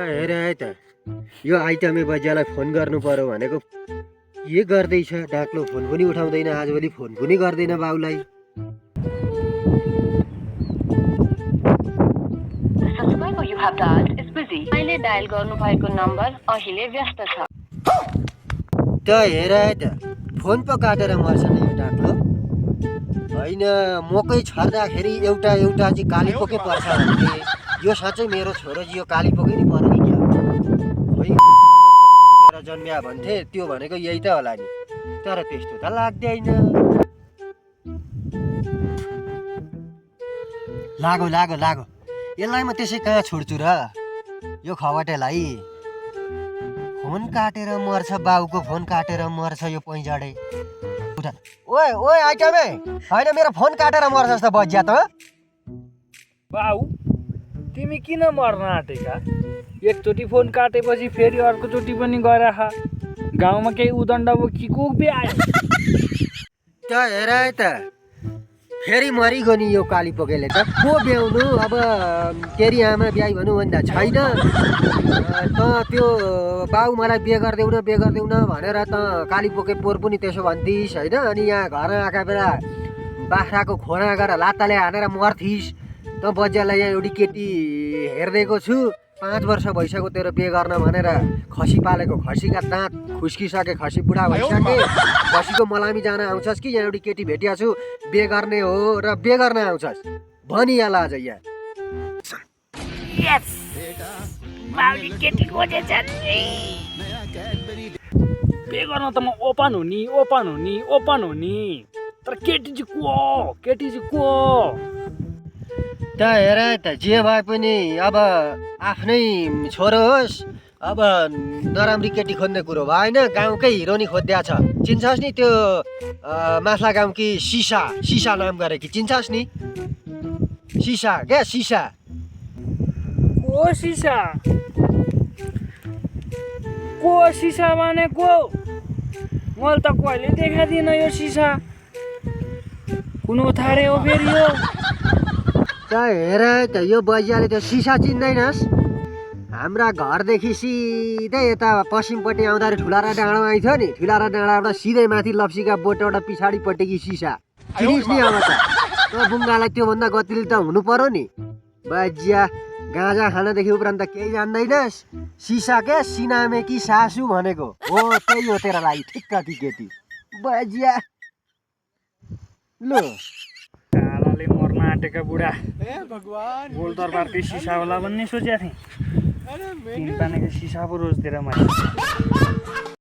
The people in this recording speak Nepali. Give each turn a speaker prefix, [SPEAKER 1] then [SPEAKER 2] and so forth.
[SPEAKER 1] हेर है त यो आइटमे बजियालाई फोन गर्नु पर्यो भनेको के गर्दैछ डाक्लो फोन पनि उठाउँदैन आजभोलि फोन पनि गर्दैन बाउलाई
[SPEAKER 2] You have dialed is busy. अहिले डायल गर्नुभएको नम्बर अहिले व्यस्त छ।
[SPEAKER 1] त हेर है त फोन पो काटेर मर्छ नि यो डाक्लो होइन मकै छर्दाखेरि एउटा एउटा चाहिँ कालीपोकै पर्छ भने यो साँच्चै मेरो छोरो यो कालीपोकै नि पर्यो कि क्या है जन्मिया भन्थे त्यो भनेको यही त होला नि तर त्यस्तो त लाग्दैन लागो लागो लागो यसलाई म त्यसै कहाँ छोड्छु र यो खवटेलाई फोन काटेर मर्छ बाउको फोन काटेर मर्छ यो पैँचाडे ओए ओए आइटमे होइन मेरो फोन काटेर मर्छ जस्तो बज्या त
[SPEAKER 3] बाउ तिमी किन मर्न आँटेका एकचोटि फोन काटेपछि फेरि अर्कोचोटि पनि गएर गाउँमा केही उदण्ड बोकीको बे आयो
[SPEAKER 1] त हेर है त फेरि मरिगयो नि यो कालीपोकेले त को ब्याउनु अब तेरी आमा ब्याइ भनौँ भन्दा छैन त त्यो बाउ मलाई बिहे गरिदेउन भनेर त कालीपोके पोहोर पनि त्यसो भन्थिस् होइन अनि यहाँ घर आएका बेला बाख्राको खोरा गरेर लात्ताले हानेर मर्थिस् त बज्यालाई यहाँ एउटी केटी हेरिदिएको छु 5 वर्ष भइसक्यो तेरो बिहे गर्न भनेर खसी पालेको खसीका दाँत खुस्किसके खसी बुढा भइसके खसीको मलामी जान आउँछस् कि यहाँ एउटी केटी भेटिया छु बिहे गर्ने हो र बिहे गर्न आउँछस् भनिहाल आज यहाँ
[SPEAKER 3] बिहे गर्न त म ओपन हो नि तर केटी चाहिँ को
[SPEAKER 1] त हेर त जे भए पनि अब आफ्नै छोरो होस् अब नराम्री केटी खोज्ने कुरो भएन गाउँकै हिरो नि खोज्या छ चिन्छस् नि त्यो माथला गाउँकी सिसा नाम गरेकी चिन्छस् नि सिसा क्या सिसा
[SPEAKER 3] को सिसा भनेको मैले त कहिले देखादिनँ यो सिसा कुन थारे हो फेरि यो
[SPEAKER 1] त हेर त यो बजियाले त्यो सिसा चिन्दैनस् हाम्रा घरदेखि सिधै यता पश्चिमपट्टि आउँदाखेरि ठुलारा डाँडा आइथ्यो नि ठुलारा डाँडाबाट सिधै माथि लप्सीका बोटबाट पछाडिपट्टिकी सिसा चिनिस् नि अब त बुङ्गालाई त्योभन्दा गतिले त हुनु पर्यो नि बजिया गाँजा खानदेखि उपरान्त केही जान्दैनस् सिसा क्या सिनामेकी सासु भनेको हो त्यही हो तेरो लागि ठिक्क कि केटी बजिया लो
[SPEAKER 3] कालाले मर्न आँटेका बुढा गोल दरबारकै सिसा होला भन्ने सोचेको थिएँ 3 पानेको सिसा पो रोज्दिएर मैले